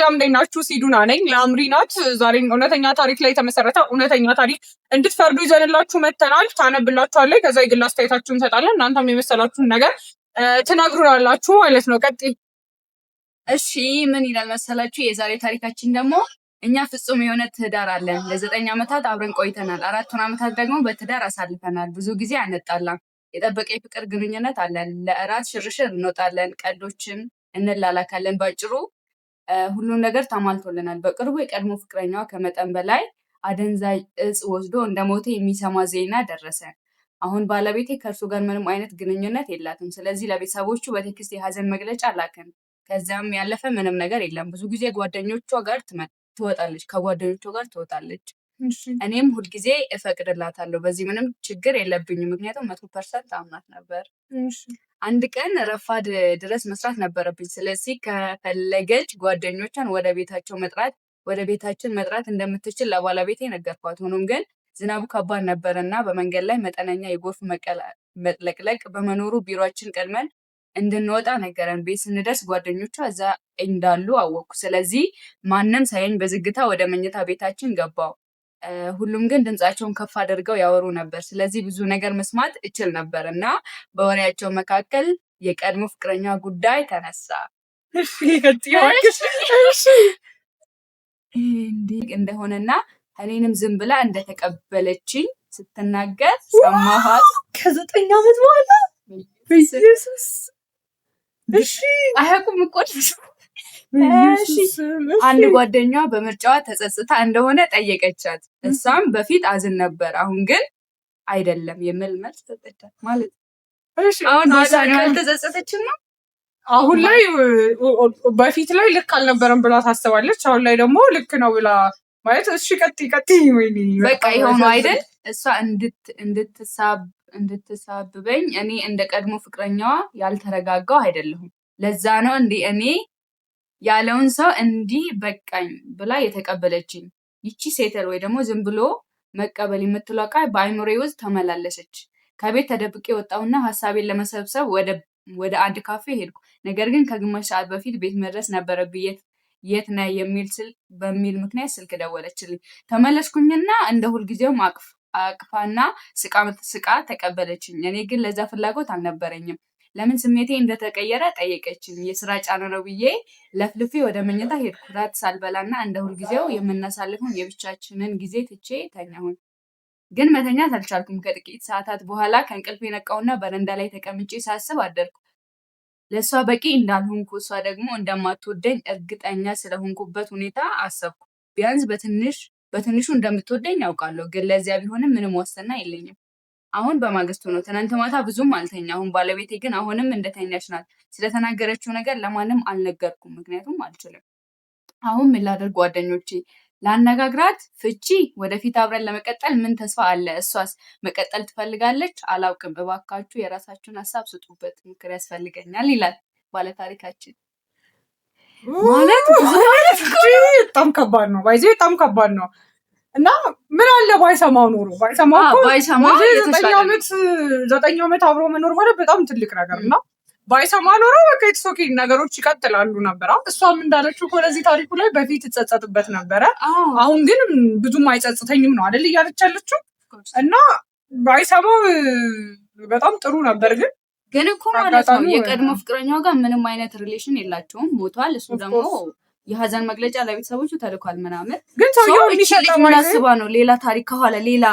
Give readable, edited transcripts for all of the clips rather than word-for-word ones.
ሰላም እንዴት ናችሁ? ሲዱና ነኝ። ለአምሪ ናት። ዛሬ እውነተኛ ታሪክ ላይ የተመሰረተ እውነተኛ ታሪክ እንድትፈርዱ ይዘንላችሁ መጥተናል። ታነብላችኋለች። ከዛ የግል አስተያየታችሁን እንሰጣለን። እናንተም የመሰላችሁን ነገር ትነግሩናላችሁ ማለት ነው። ቀጥይ። እሺ ምን ይላል መሰላችሁ? የዛሬ ታሪካችን ደግሞ እኛ ፍጹም የሆነ ትዳር አለን። ለ9 ዓመታት አብረን ቆይተናል። 4 ዓመታት ደግሞ በትዳር አሳልፈናል። ብዙ ጊዜ አንጣላም። የጠበቀ የፍቅር ግንኙነት አለን። ለእራት ሽርሽር እንወጣለን። ቀልዶችን እንላላካለን። ባጭሩ ሁሉም ነገር ተሟልቶልናል። በቅርቡ የቀድሞ ፍቅረኛዋ ከመጠን በላይ አደንዛዥ እጽ ወስዶ እንደሞተ የሚሰማ ዜና ደረሰ። አሁን ባለቤቴ ከእርሱ ጋር ምንም አይነት ግንኙነት የላትም። ስለዚህ ለቤተሰቦቹ በቴክስት የሀዘን መግለጫ ላክን። ከዚያም ያለፈ ምንም ነገር የለም። ብዙ ጊዜ ከጓደኞቿ ጋር ትወጣለች። እኔም ሁልጊዜ እፈቅድላታለሁ። በዚህ ምንም ችግር የለብኝም፣ ምክንያቱም 100% አምናት ነበር። አንድ ቀን ረፋድ ድረስ መስራት ነበረብኝ። ስለዚህ ከፈለገች ጓደኞቿን ወደ ቤታችን መጥራት እንደምትችል ለባለቤቴ ነገርኳት። ሆኖም ግን ዝናቡ ከባድ ነበር እና በመንገድ ላይ መጠነኛ የጎርፍ መጥለቅለቅ በመኖሩ ቢሮአችን ቀድመን እንድንወጣ ነገረን። ቤት ስንደርስ ጓደኞቿ እዛ እንዳሉ አወቅኩ። ስለዚህ ማንም ሳይኝ በዝግታ ወደ መኝታ ቤታችን ገባው። ሁሉም ግን ድምፃቸውን ከፍ አድርገው ያወሩ ነበር። ስለዚህ ብዙ ነገር መስማት እችል ነበር እና በወሬያቸው መካከል የቀድሞ ፍቅረኛ ጉዳይ ተነሳ። እንዲህ እንደሆነና እኔንም ዝም ብላ እንደተቀበለችኝ ስትናገር ሰማኋት። ከ9 ዓመት በኋላ ኢየሱስ አያውቁም እኮ። አንድ ጓደኛዋ በምርጫዋ ተጸጽታ እንደሆነ ጠየቀቻት። እሷም በፊት አዝን ነበር፣ አሁን ግን አይደለም የሚል መልስ ተሰጣት። ማለት አሁን በውሳኔዋ አልተጸጸተችም ነው። አሁን ላይ በፊት ላይ ልክ አልነበረም ብላ ታስባለች። አሁን ላይ ደግሞ ልክ ነው ብላ ማለት እሺ ቀጥይ ወይኔ በቃ ይኸው ነው አይደል? እሷ እንድትሳብበኝ እኔ እንደ ቀድሞ ፍቅረኛዋ ያልተረጋጋው አይደለሁም። ለዛ ነው እኔ ያለውን ሰው እንዲህ በቃኝ ብላ የተቀበለችኝ። ይቺ ሴተል ወይ ደግሞ ዝም ብሎ መቀበል የምትለው ቃል በአይምሮዬ ውስጥ ተመላለሰች። ከቤት ተደብቄ ወጣሁና ሀሳቤን ለመሰብሰብ ወደ አንድ ካፌ ሄድኩ። ነገር ግን ከግማሽ ሰዓት በፊት ቤት መድረስ ነበረብኝ። የት ነህ በሚል ምክንያት ስልክ ደወለችልኝ። ተመለስኩኝና እንደ ሁልጊዜውም አቅፋና ስቃ ተቀበለችኝ። እኔ ግን ለዛ ፍላጎት አልነበረኝም። ለምን ስሜቴ እንደተቀየረ ጠየቀችኝ። የስራ ጫና ነው ብዬ ለፍልፌ ወደ መኝታ ሄድኩ። ራት ሳልበላና እንደ ሁልጊዜው የምናሳልፈውን የብቻችንን ጊዜ ትቼ ተኛሁኝ። ግን መተኛት አልቻልኩም። ከጥቂት ሰዓታት በኋላ ከእንቅልፍ የነቃውና በረንዳ ላይ ተቀምጬ ሳስብ አደርኩ። ለእሷ በቂ እንዳልሆንኩ፣ እሷ ደግሞ እንደማትወደኝ እርግጠኛ ስለሆንኩበት ሁኔታ አሰብኩ። ቢያንስ በትንሹ እንደምትወደኝ ያውቃለሁ፣ ግን ለዚያ ቢሆንም ምንም ዋስትና የለኝም። አሁን በማግስቱ ነው። ትናንት ማታ ብዙም አልተኛሁም። ባለቤቴ ግን አሁንም እንደተኛች ናት። ስለተናገረችው ነገር ለማንም አልነገርኩም፣ ምክንያቱም አልችልም። አሁን ምን ላድርግ ጓደኞቼ? ላነጋግራት? ፍቺ? ወደፊት አብረን ለመቀጠል ምን ተስፋ አለ? እሷስ መቀጠል ትፈልጋለች? አላውቅም። እባካችሁ የራሳችሁን ሀሳብ ስጡበት፣ ምክር ያስፈልገኛል ይላል ባለታሪካችን። ማለት በጣም ከባድ ነው። በጣም ከባድ ነው። እና ምን አለ ባይሰማው ኖሮ ባይሰማ 9 ዓመት አብሮ መኖር ማለት በጣም ትልቅ ነገር እና ባይሰማ ኖሮ በቃ ኦኬ ነገሮች ይቀጥላሉ ነበር። እሷም እንዳለችው ከዚህ ታሪኩ ላይ በፊት ትጸጸትበት ነበረ። አሁን ግን ብዙም አይጸጽተኝም ነው አይደል እያለች ያለችው። እና ባይሰማው በጣም ጥሩ ነበር። ግን እኮ ማለት ነው የቀድሞ ፍቅረኛው ጋር ምንም አይነት ሪሌሽን የላቸውም፣ ሞቷል። እሱ ደግሞ የሀዘን መግለጫ ለቤተሰቦቹ ተልኳል ምናምን። ግን ሰውየው ምን አስባ ነው? ሌላ ታሪክ ከኋላ ሌላ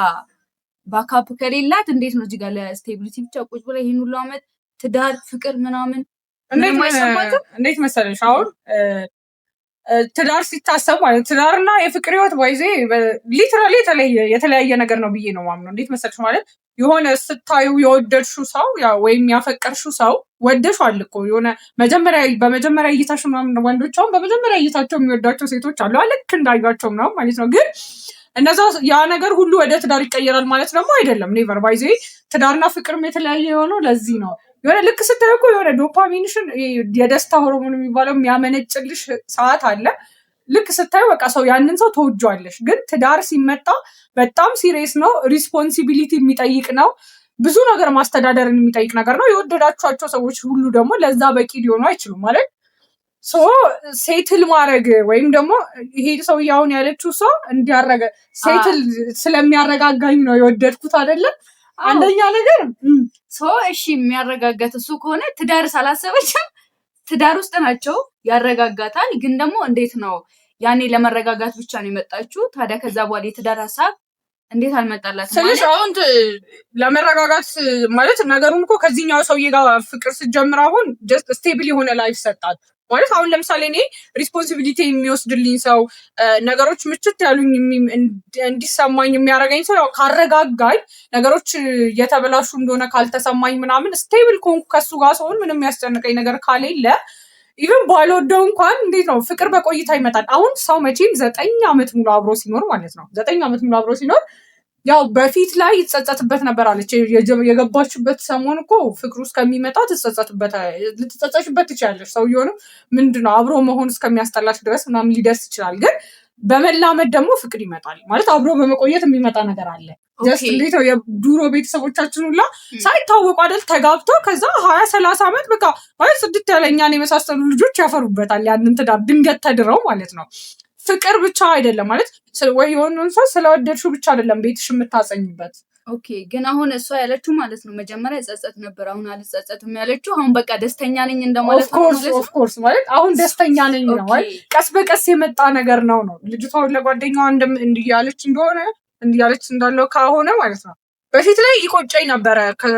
ባካፕ ከሌላት እንዴት ነው እዚህ ጋር ለስቴቢሊቲ ብቻ ቁጭ ብላ ይሄን ሁሉ አመት ትዳር ፍቅር ምናምን እንዴት መሰለሽ? አሁን ትዳር ሲታሰብ ማለት ትዳርና የፍቅር ህይወት ሊትራሊ የተለያየ ነገር ነው ብዬ ነው ማምነው። እንዴት መሰለሽ? ማለት የሆነ ስታዩ የወደድሽው ሰው ወይም ያፈቀርሽው ሰው ወደሽዋል እኮ የሆነ በመጀመሪያ እይታሽ ምናምን ወንዶች አሁን በመጀመሪያ እይታቸው የሚወዷቸው ሴቶች አሉ ልክ እንዳዩቸው ምናምን ማለት ነው። ግን እነዛ ያ ነገር ሁሉ ወደ ትዳር ይቀየራል ማለት ደግሞ አይደለም። ኔቨር ትዳርና ፍቅርም የተለያየ የሆነው ለዚህ ነው። የሆነ ልክ ስታዩ እኮ የሆነ ዶፓሚንሽን የደስታ ሆርሞን የሚባለው የሚያመነጭልሽ ሰዓት አለ። ልክ ስታዩ በቃ ሰው ያንን ሰው ተወጇለሽ። ግን ትዳር ሲመጣ በጣም ሲሪየስ ነው። ሪስፖንሲቢሊቲ የሚጠይቅ ነው። ብዙ ነገር ማስተዳደርን የሚጠይቅ ነገር ነው። የወደዳችኋቸው ሰዎች ሁሉ ደግሞ ለዛ በቂ ሊሆኑ አይችሉም ማለት ሶ ሴትል ማድረግ ወይም ደግሞ ይሄ ሰውዬ አሁን ያለችው ሰው እንዲያረገ ሴትል ስለሚያረጋጋኝ ነው የወደድኩት አይደለም። አንደኛ ነገር እሺ የሚያረጋጋት እሱ ከሆነ ትዳር ሳላሰበችም ትዳር ውስጥ ናቸው ያረጋጋታል። ግን ደግሞ እንዴት ነው ያኔ ለመረጋጋት ብቻ ነው የመጣችው። ታዲያ ከዛ በኋላ የትዳር ሀሳብ እንዴት አልመጣላትም? ስለሽ አሁን ለመረጋጋት ማለት ነገሩን እኮ ከዚህኛው ሰውዬ ጋር ፍቅር ስትጀምር አሁን ጀስት ስቴብል የሆነ ላይፍ ሰጣት ማለት አሁን ለምሳሌ እኔ ሪስፖንሲቢሊቲ የሚወስድልኝ ሰው ነገሮች ምችት ያሉኝ እንዲሰማኝ የሚያደርገኝ ሰው ያው ካረጋጋኝ ነገሮች እየተበላሹ እንደሆነ ካልተሰማኝ ምናምን ስቴብል ከሆንኩ ከሱ ጋር ሰውን ምንም የሚያስጨንቀኝ ነገር ካሌለ ኢቨን ባልወደው እንኳን እንዴት ነው ፍቅር በቆይታ ይመጣል። አሁን ሰው መቼም 9 ዓመት ሙሉ አብሮ ሲኖር ማለት ነው 9 ዓመት ሙሉ አብሮ ሲኖር ያው በፊት ላይ ይጸጸትበት ነበር አለች። የገባችበት ሰሞን እኮ ፍቅሩ እስከሚመጣ ልትጸጸሽበት ትችላለች። ሰውየውንም ምንድነው አብሮ መሆን እስከሚያስጠላሽ ድረስ ምናምን ሊደርስ ይችላል። ግን በመላመድ ደግሞ ፍቅር ይመጣል ማለት አብሮ በመቆየት የሚመጣ ነገር አለ። ጀስት እንዴት ነው የዱሮ ቤተሰቦቻችን ሁላ ሳይታወቁ አይደል ተጋብተው ከዛ 20-30 ዓመት በቃ ማለት ጽድት ያለ እኛን የመሳሰሉ ልጆች ያፈሩበታል። ያንን ትዳር ድንገት ተድረው ማለት ነው። ፍቅር ብቻ አይደለም ማለት ወይ የሆነን ሰው ስለወደድሽው ብቻ አይደለም ቤትሽ የምታጸኝበት። ኦኬ ግን አሁን እሷ ያለችው ማለት ነው መጀመሪያ ጸጸት ነበር፣ አሁን አልጸጸትም ያለችው አሁን በቃ ደስተኛ ነኝ እንደማለት ነው። ኦፍ ኮርስ ማለት አሁን ደስተኛ ነኝ ነው ማለት ቀስ በቀስ የመጣ ነገር ነው። ልጅቷ ለጓደኛዋ እንዲያለች እንደሆነ እንዲያለች እንዳለው ከሆነ ማለት ነው በፊት ላይ ይቆጨኝ ነበረ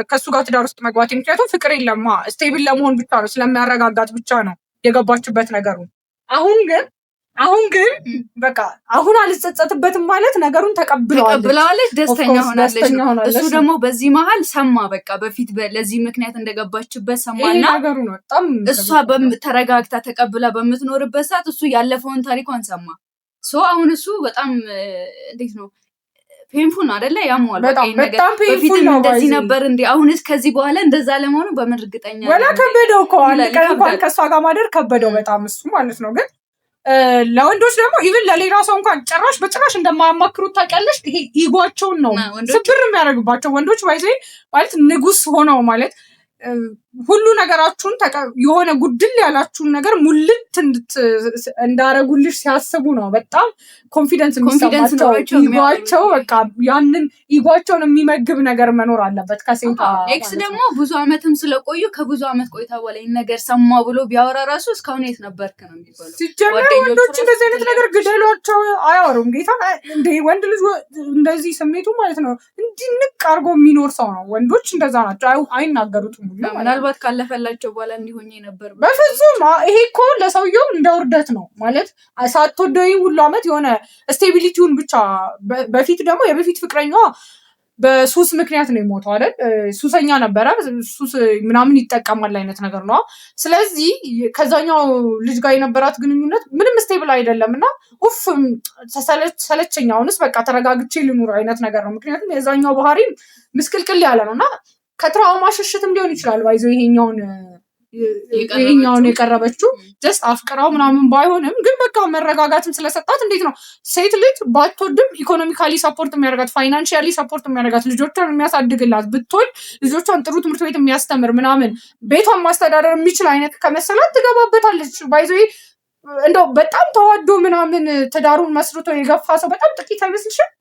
ከሱ ጋር ትዳር ውስጥ መግባት። ምክንያቱም ፍቅር የለማ ስቴብል ለመሆን ብቻ ነው ስለሚያረጋጋት ብቻ ነው የገባችበት ነገሩ። አሁን ግን በቃ አሁን አልጸጸትበትም ማለት ነገሩን ተቀብለዋለች፣ ደስተኛ ሆናለች። እሱ ደግሞ በዚህ መሀል ሰማ በቃ በፊት ለዚህ ምክንያት እንደገባችበት ሰማና ነገሩ ነው በጣም እሷ ተረጋግታ ተቀብላ በምትኖርበት ሰዓት እሱ ያለፈውን ታሪኳን ሰማ። አሁን እሱ በጣም እንዴት ነው ፔንፉል ነው አይደለ? ያሟል በጣም ፔንፉል ነው። እንደዚህ ነበር እንዴ? አሁንስ ከዚህ በኋላ እንደዛ ለመሆኑ በምን እርግጠኛ ወላ ከበደው እኮ አንድ ቀን እንኳን ከሷ ጋር ማደር ከበደው በጣም እሱ ማለት ነው። ግን ለወንዶች ደግሞ ኢቭን ለሌላ ሰው እንኳን በጭራሽ እንደማያማክሩት ታውቂያለሽ። ይሄ ኢጓቸውን ነው ስብር የሚያደርግባቸው ወንዶች ማለት ንጉስ ሆነው ማለት ሁሉ ነገራችሁን የሆነ ጉድል ያላችሁን ነገር ሙልት እንዳረጉልሽ ሲያስቡ ነው በጣም ኮንፊደንስ የሚሰማቸው። ኢጓቸው በቃ ያንን ኢጓቸውን የሚመግብ ነገር መኖር አለበት ከሴቷ። ኤክስ ደግሞ ብዙ አመትም ስለቆዩ ከብዙ አመት ቆይታ በኋላ ነገር ሰማ ብሎ ቢያወራ ራሱ እስካሁን የት ነበርክ ነው የሚባለው። ሲጀመር ወንዶች እንደዚህ አይነት ነገር ግደሏቸው አያወሩም። ጌታ እንደ ወንድ ልጅ እንደዚህ ስሜቱ ማለት ነው እንዲህ ንቅ አድርጎ የሚኖር ሰው ነው። ወንዶች እንደዛ ናቸው፣ አይናገሩትም። ምናልባት ካለፈላቸው በኋላ እንዲሆኝ ነበር። በፍጹም ይሄ እኮ ለሰውየው እንደ ውርደት ነው ማለት ሳትወደው ሁሉ አመት የሆነ ስቴቢሊቲውን ብቻ። በፊት ደግሞ የበፊት ፍቅረኛዋ በሱስ ምክንያት ነው የሞተው አይደል? ሱሰኛ ነበረ፣ ሱስ ምናምን ይጠቀማል አይነት ነገር ነው። ስለዚህ ከዛኛው ልጅ ጋር የነበራት ግንኙነት ምንም ስቴብል አይደለም እና ሰለቸኝ፣ አሁንስ በቃ ተረጋግቼ ልኑር አይነት ነገር ነው። ምክንያቱም የዛኛው ባህሪ ምስቅልቅል ያለ ነው እና ከትራውማ ሽሽትም ሊሆን ይችላል ባይዘው ይሄኛውን የቀረበችው ጀስት አፍቅራው ምናምን ባይሆንም ግን በቃ መረጋጋትም ስለሰጣት እንዴት ነው ሴት ልጅ ባትወድም ኢኮኖሚካሊ ሰፖርት የሚያደርጋት ፋይናንሺያሊ ሰፖርት የሚያደርጋት ልጆቿን የሚያሳድግላት ብትወድ ልጆቿን ጥሩ ትምህርት ቤት የሚያስተምር ምናምን ቤቷን ማስተዳደር የሚችል አይነት ከመሰላት ትገባበታለች። ባይዘው እንደው በጣም ተዋዶ ምናምን ትዳሩን መስርቶ የገፋ ሰው በጣም ጥቂት አይመስልሽም?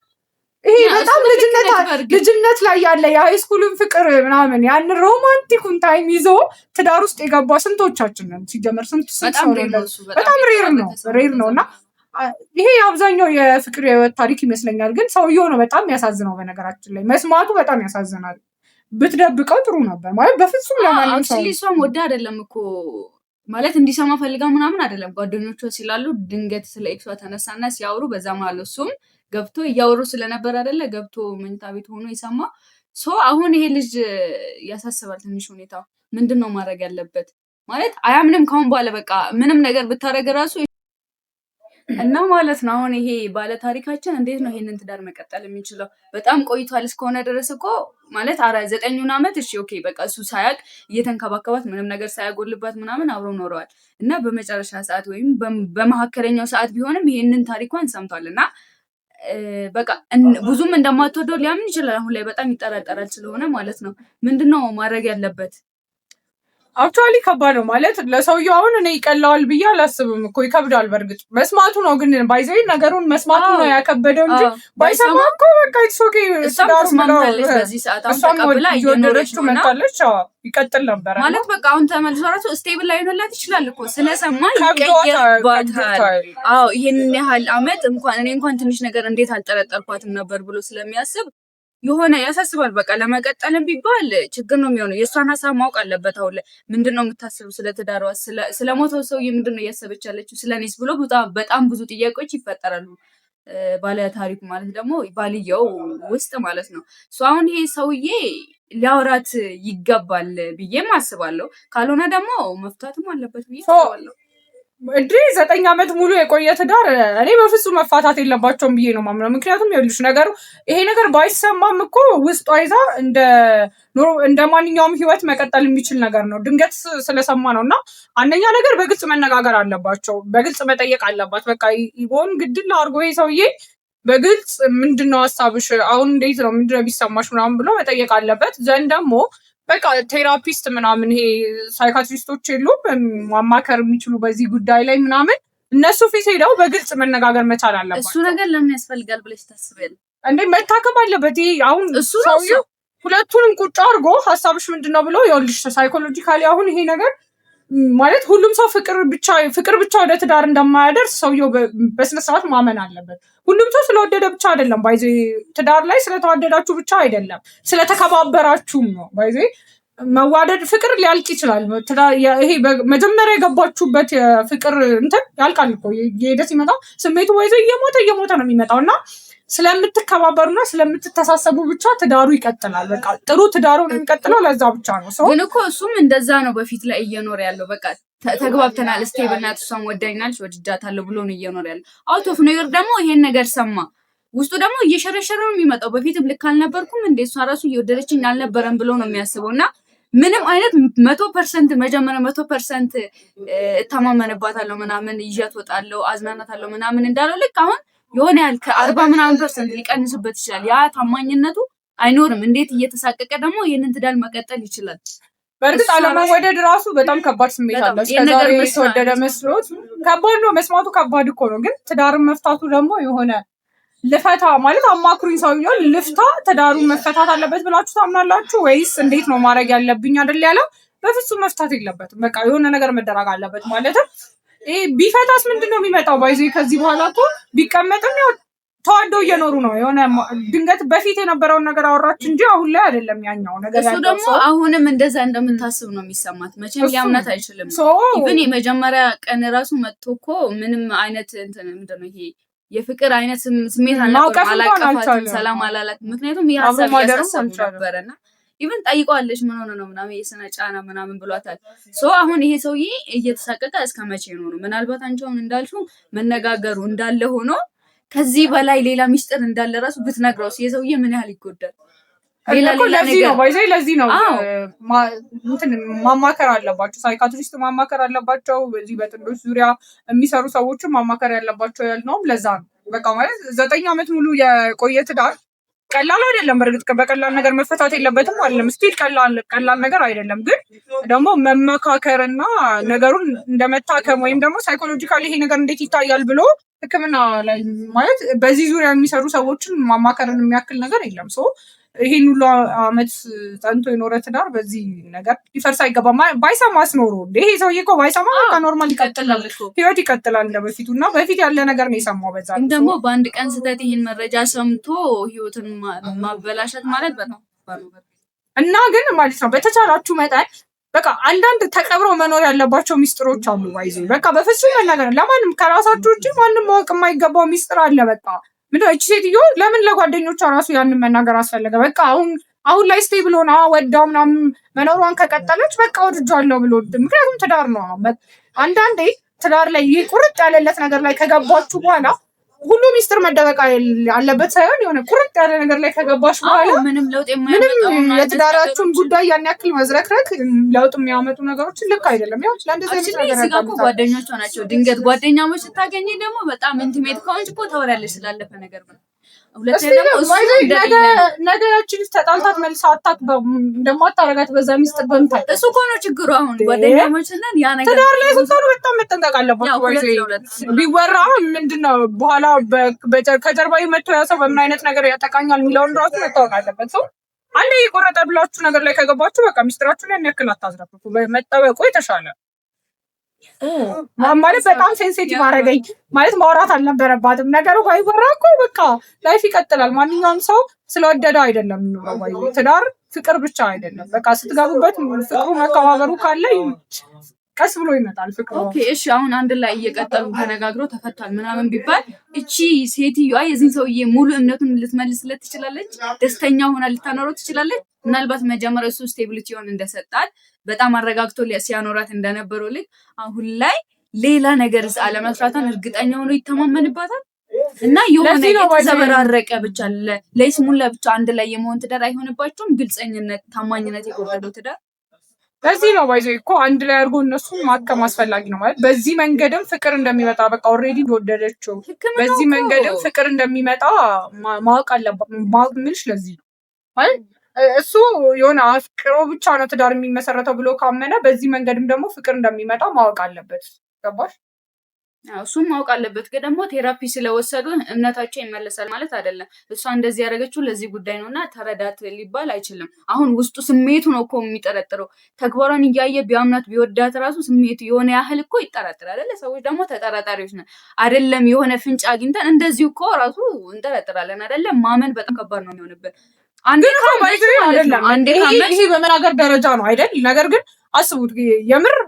ይሄ በጣም ልጅነት ላይ ያለ የሃይስኩልን ፍቅር ምናምን ያን ሮማንቲኩን ታይም ይዞ ትዳር ውስጥ የገባ ስንቶቻችን ነን? ሲጀመር በጣም ሬር ነው እና ይሄ አብዛኛው የፍቅር የህይወት ታሪክ ይመስለኛል። ግን ሰውየው ነው በጣም ያሳዝነው። በነገራችን ላይ መስማቱ በጣም ያሳዝናል። ብትደብቀው ጥሩ ነበር ማለት በፍጹም ለማንም ሰው እሷም ወደ አይደለም እኮ ማለት እንዲሰማ ፈልጋ ምናምን አይደለም። ጓደኞቿ ሲላሉ ድንገት ስለ ኤክሷ ተነሳና ሲያወሩ በዛ ማለት እሱም ገብቶ እያወሩ ስለነበር አይደለ ገብቶ መኝታ ቤት ሆኖ ይሰማ። አሁን ይሄ ልጅ ያሳስባል ትንሽ ሁኔታው። ምንድነው ማድረግ ያለበት ማለት አያምንም ካሁን በኋላ በቃ ምንም ነገር ብታረግ ራሱ እና ማለት ነው። አሁን ይሄ ባለ ታሪካችን እንዴት ነው ይሄንን ትዳር መቀጠል የሚችለው? በጣም ቆይቷል እስከሆነ ድረስ እኮ ማለት 9 ዓመት እሺ ኦኬ በቃ እሱ ሳያቅ እየተንከባከባት ምንም ነገር ሳያጎልባት ምናምን አብረው ኖረዋል እና በመጨረሻ ሰዓት ወይም በመካከለኛው ሰዓት ቢሆንም ይሄንን ታሪኳን ሰምቷል እና በቃ ብዙም እንደማትወደው ሊያምን ይችላል። አሁን ላይ በጣም ይጠራጠራል ስለሆነ ማለት ነው። ምንድነው ማድረግ ያለበት? አክቹዋሊ ከባድ ነው ማለት ለሰውየው አሁን እኔ ይቀለዋል ብዬ አላስብም እኮ ይከብዳል። በእርግጥ መስማቱ ነው ግን ባይዘይ ነገሩን መስማቱ ነው ያከበደው እንጂ ባይሰማ እኮ በቃ ኦኬ ትዳሩ ማለት በዚህ ሰዓት አሁን ተቀብላ እየኖረች ነው መጣለች ይቀጥል ነበር ማለት በቃ አሁን ተመልሶ ራሱ ስቴብል ላይ ሆነላት ይችላል እኮ ስለሰማ ይቀየርባታል። አዎ ይሄንን ያህል አመት እንኳን ትንሽ ነገር እንዴት አልጠረጠርኳትም ነበር ብሎ ስለሚያስብ የሆነ ያሳስባል። በቃ ለመቀጠልም ቢባል ችግር ነው የሚሆነው። የእሷን ሀሳብ ማወቅ አለበት። አሁን ላይ ምንድን ነው የምታስበው? ስለ ትዳሯ፣ ስለ ሞተው ሰውዬ ምንድን ነው እያሰበች ያለችው? ስለኔስ ብሎ በጣም ብዙ ጥያቄዎች ይፈጠራሉ። ባለ ታሪኩ ማለት ደግሞ ባልየው ውስጥ ማለት ነው። አሁን ይሄ ሰውዬ ሊያወራት ይገባል ብዬም አስባለሁ። ካልሆነ ደግሞ መፍታትም አለበት ብዬ አስባለሁ። እንዴ 9 ዓመት ሙሉ የቆየ ትዳር እኔ በፍጹም መፋታት የለባቸውም ብዬ ነው ማምነው። ምክንያቱም ይኸውልሽ ነገሩ ይሄ ነገር ባይሰማም እኮ ውስጧ ይዛ እንደ ማንኛውም ህይወት መቀጠል የሚችል ነገር ነው። ድንገት ስለሰማ ነው። እና አንደኛ ነገር በግልጽ መነጋገር አለባቸው። በግልጽ መጠየቅ አለባት። በቃ ይሆን ግድል አድርጎ ይሄ ሰውዬ በግልጽ ምንድነው ሀሳብሽ? አሁን እንዴት ነው ምንድነው ቢሰማሽ ምናምን ብሎ መጠየቅ አለበት። ዘንድ ደግሞ በቃ ቴራፒስት ምናምን ይሄ ሳይካትሪስቶች የሉም ማማከር የሚችሉ በዚህ ጉዳይ ላይ ምናምን እነሱ ፊት ሄደው በግልጽ መነጋገር መቻል አለባቸው። እሱ ነገር ለምን ያስፈልጋል ብለሽ ታስቢያለሽ? እንዴ መታከም አለበት። ይሄ አሁን ሰውዬው ሁለቱንም ቁጭ አድርጎ ሀሳብሽ ምንድነው ብሎ ይኸውልሽ ሳይኮሎጂካሊ አሁን ይሄ ነገር ማለት ሁሉም ሰው ፍቅር ብቻ ወደ ትዳር እንደማያደርስ ሰውየው በስነ ስርዓት ማመን አለበት። ሁሉም ሰው ስለወደደ ብቻ አይደለም ባይዜ ትዳር ላይ ስለተዋደዳችሁ ብቻ አይደለም ስለተከባበራችሁም ነው። ባይዜ መዋደድ ፍቅር ሊያልቅ ይችላል። ይሄ መጀመሪያ የገባችሁበት ፍቅር እንትን ያልቃል እኮ የሄደ ሲመጣ ስሜቱ ባይዜ እየሞተ ነው የሚመጣው እና ስለምትከባበሩና ስለምትተሳሰቡ ብቻ ትዳሩ ይቀጥላል። በቃ ጥሩ ትዳሩ የሚቀጥለው ለዛ ብቻ ነው። ግን እኮ እሱም እንደዛ ነው በፊት ላይ እየኖረ ያለው። በቃ ተግባብተናል፣ ስቴብል ናት፣ እሷም ወዳኛለች፣ ወድጃታለሁ ብሎ ነው እየኖረ ያለው። አውት ኦፍ ኒው ይር ደግሞ ይሄን ነገር ሰማ። ውስጡ ደግሞ እየሸረሸረ ነው የሚመጣው። በፊትም ልክ አልነበርኩም እንዴ እሷ ራሱ እየወደደችኝ አልነበረም ብሎ ነው የሚያስበው። እና ምንም አይነት 100% መጀመሪያ 100% እተማመንባታለሁ ምናምን ይዣት ወጣለሁ አዝናናታለሁ ምናምን እንዳለው ልክ አሁን የሆነ ያህል ከ40% ሊቀንስበት ይችላል። ያ ታማኝነቱ አይኖርም። እንዴት እየተሳቀቀ ደግሞ ይህንን ትዳር መቀጠል ይችላል? በእርግጥ አለመወደድ ራሱ በጣም ከባድ ስሜት አለ። እስከዛሬ የተወደደ መስሎት ከባድ ነው። መስማቱ ከባድ እኮ ነው። ግን ትዳርን መፍታቱ ደግሞ የሆነ ልፈታ ማለት አማክሩኝ ሰውዬው ልፍታ ትዳሩን መፈታት አለበት ብላችሁ ታምናላችሁ ወይስ እንዴት ነው ማድረግ ያለብኝ አይደል ያለው? በፍጹም መፍታት የለበትም። በቃ የሆነ ነገር መደረግ አለበት ማለትም ይሄ ቢፈታስ ምንድነው የሚመጣው? ባይዜ ከዚህ በኋላ እኮ ቢቀመጥም ያው ተዋደው እየኖሩ ነው። የሆነ ድንገት በፊት የነበረውን ነገር አወራች እንጂ አሁን ላይ አይደለም ያኛው ነገር። እሱ ደግሞ አሁንም እንደዛ እንደምታስብ ነው የሚሰማት። መቼም ሊያምናት አይችልም። ኢቭን የመጀመሪያ ቀን ራሱ መጥቶ እኮ ምንም አይነት እንትን ምንድነው ይሄ የፍቅር አይነት ስሜት አላቀፋትም፣ ሰላም አላላት። ምክንያቱም ይሄ ሀሳብ ያሳሰብ ነበረና ኢቭን ጠይቀዋለች ምን ሆነ ነው ምናምን የስነ ጫና ምናምን ብሏታል። አሁን ይሄ ሰውዬ እየተሳቀቀ እስከ መቼ ነው? ምናልባት አንቺ አሁን እንዳልሽው መነጋገሩ እንዳለ ሆኖ ከዚህ በላይ ሌላ ሚስጥር እንዳለ ራሱ ብትነግረው ይሄ ሰውዬ ምን ያህል ይጎዳል? ለዚህ ነው ማማከር አለባቸው። ሳይካትሪስት ማማከር አለባቸው። በዚህ በጥንዶች ዙሪያ የሚሰሩ ሰዎችም ማማከር ያለባቸው ያልነውም ለዛ ነው። በቃ ማለት 9 ዓመት ሙሉ የቆየ ትዳር ቀላል አይደለም። በእርግጥ በቀላል ነገር መፈታት የለበትም አይደለም። ስቲል ቀላል ነገር አይደለም። ግን ደግሞ መመካከርና ነገሩን እንደመታከም ወይም ደግሞ ሳይኮሎጂካሊ ይሄ ነገር እንዴት ይታያል ብሎ ሕክምና ላይ ማለት በዚህ ዙሪያ የሚሰሩ ሰዎችን ማማከርን የሚያክል ነገር የለም። ይሄን ሁሉ አመት ጸንቶ የኖረ ትዳር በዚህ ነገር ሊፈርስ አይገባም። ባይሰማስ ኖሮ ይሄ ሰውዬ እኮ ባይሰማ በቃ ኖርማል ይቀጥላል፣ ህይወት ይቀጥላል እንደበፊቱ እና በፊት ያለ ነገር ነው የሰማው። በዛ ደግሞ በአንድ ቀን ስህተት ይህን መረጃ ሰምቶ ህይወትን ማበላሸት ማለት በጣም እና ግን ማለት ነው በተቻላችሁ መጠን በቃ አንዳንድ ተቀብረው መኖር ያለባቸው ሚስጥሮች አሉ። ባይዙ በቃ በፍጹም መናገር ለማንም ከራሳችሁ ውጪ ማንም ማወቅ የማይገባው ሚስጥር አለ። በቃ ምንድነው እቺ ሴትዮ ለምን ለጓደኞቿ ራሱ ያንን መናገር አስፈለገ? በቃ አሁን ላይ ስቴብል ሆና ወዳው ምናምን መኖሯን ከቀጠለች በቃ ወድጃለሁ ብሎ ምክንያቱም ትዳር ነው። አንዳንዴ ትዳር ላይ ቁርጥ ያለለት ነገር ላይ ከገባችሁ በኋላ ሁሉ ሚስጥር መደበቅ አለበት ሳይሆን የሆነ ቁርጥ ያለ ነገር ላይ ከገባሽ በኋላ ምንም ለውጥ የትዳራችሁን ጉዳይ ያን ያክል መዝረክረክ ለውጥ የሚያመጡ ነገሮችን ልክ አይደለም። ያው ለእንደዚህ ነገር ጓደኞቿ ናቸው። ድንገት ጓደኛሞች ስታገኝ ደግሞ በጣም ኢንቲሜት ከሆንሽ እኮ ታወሪያለሽ ስላለፈ ነገር ነው። ሁለተኛ ደግሞ እሱ ነገራችን ተጣልታት መልሳ አታክ እንደማታረጋት በዛ ሚስጥር በምታውቅ እሱ እኮ ነው ችግሩ። አሁን ጓደኛሞች ነን ያ ነገር ትዳር ላይ ስትሆኑ በጣም መጠንቀቅ አለባችሁ። ቢወራ ምንድነው በኋላ ከጀርባ መጥቶ ያ ሰው በምን አይነት ነገር ያጠቃኛል የሚለውን ራሱ መታወቅ አለበት። ሰው አንዴ የቆረጠ ብላችሁ ነገር ላይ ከገባችሁ በቃ ሚስጥራችሁን ያን ያክል አታዝረፍፉ። መጠበቁ የተሻለ ማለት በጣም ሴንሲቲቭ አደረገኝ ማለት ማውራት አልነበረባትም ነገሩ። ባይወራ እኮ በቃ ላይፍ ይቀጥላል። ማንኛውም ሰው ስለወደደው አይደለም የሚኖረው። ትዳር ፍቅር ብቻ አይደለም። በቃ ስትገቡበት ፍቅሩ መከባበሩ ካለ ቀስ ብሎ ይመጣል ፍቅሩ። ኦኬ እሺ፣ አሁን አንድ ላይ እየቀጠሉ ተነጋግረው ተፈቷል ምናምን ቢባል እቺ ሴትዮዋ የዚህን ሰውዬ ሙሉ እምነቱን ልትመልስለት ትችላለች? ደስተኛ ሆና ልታኖረው ትችላለች? ምናልባት መጀመሪያ እሱ ስቴቢሊቲውን እንደሰጣት በጣም አረጋግቶ ሲያኖራት እንደነበረው ልክ አሁን ላይ ሌላ ነገር አለመስራቷን እርግጠኛ ሆኖ ይተማመንባታል። እና የሆነ የተዘበራረቀ ብቻ ለይስሙላ ብቻ አንድ ላይ የመሆን ትዳር አይሆንባቸውም። ግልጸኝነት፣ ታማኝነት የጎደለው ትዳር ለዚህ ነው ባይዘ እኮ አንድ ላይ አድርጎ እነሱን ማከም አስፈላጊ ነው። ማለት በዚህ መንገድም ፍቅር እንደሚመጣ በቃ ኦልሬዲ እንደወደደችው በዚህ መንገድም ፍቅር እንደሚመጣ ማወቅ አለባት። ማወቅ ምንሽ ለዚህ ነው ማለት እሱ የሆነ አፍቅሮ ብቻ ነው ትዳር የሚመሰረተው ብሎ ካመነ በዚህ መንገድም ደግሞ ፍቅር እንደሚመጣ ማወቅ አለበት። ገባሽ? እሱም ማወቅ አለበት። ግን ደግሞ ቴራፒ ስለወሰዱ እምነታቸው ይመለሳል ማለት አይደለም። እሷ እንደዚህ ያደረገችው ለዚህ ጉዳይ ነውና ተረዳት ሊባል አይችልም። አሁን ውስጡ ስሜቱ ነው እኮ የሚጠረጥረው። ተግባሯን እያየ ቢያምናት ቢወዳት ራሱ ስሜቱ የሆነ ያህል እኮ ይጠረጥራል አይደለ? ሰዎች ደግሞ ተጠራጣሪዎች ነን አይደለም? የሆነ ፍንጭ አግኝተን እንደዚሁ እኮ ራሱ እንጠረጥራለን አይደለም? ማመን በጣም ከባድ ነው የሚሆንበት። አንዴ ይሄ በመናገር ደረጃ ነው አይደል? ነገር ግን አስቡት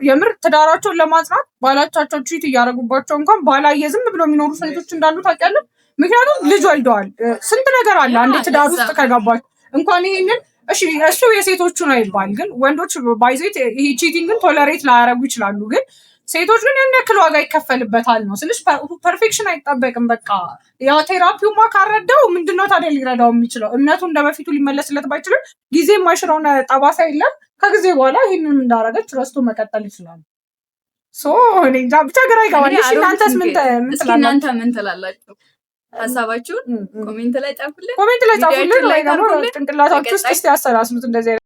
የምር ትዳራቸውን ለማጽናት ባላቻቸው ቺት እያደረጉባቸው እንኳን ባላየ ዝም ብሎ የሚኖሩ ሴቶች እንዳሉ ታውቂያለሽ? ምክንያቱም ልጅ ወልደዋል። ስንት ነገር አለ አንዴ ትዳር ውስጥ ከገባች እንኳን ይሄንን እሺ እሱ የሴቶቹ ነው ይባል፣ ግን ወንዶች ባይዘት ይሄ ቺቲንግን ቶለሬት ላያረጉ ይችላሉ። ግን ሴቶች ግን ያን ያክል ዋጋ ይከፈልበታል ነው ስልሽ። ፐርፌክሽን አይጠበቅም። በቃ ያው ቴራፒውማ ካረዳው ምንድነው ታዲያ ሊረዳው የሚችለው? እምነቱ እንደበፊቱ ሊመለስለት ባይችልም ጊዜ የማይሽረውን ጠባሳ የለም። ከጊዜ በኋላ ይህንን እንዳረገች ረስቶ መቀጠል ይችላል። እኔ እንጃ ብቻ ግራ ይገባል። እናንተስ እናንተ ምን ትላላችሁ? ሀሳባችሁን ኮሜንት ላይ ጻፉልን። ወይ ደግሞ ጭንቅላታችሁ ውስጥ እስቲ ያሰላስሉት እንደዚህ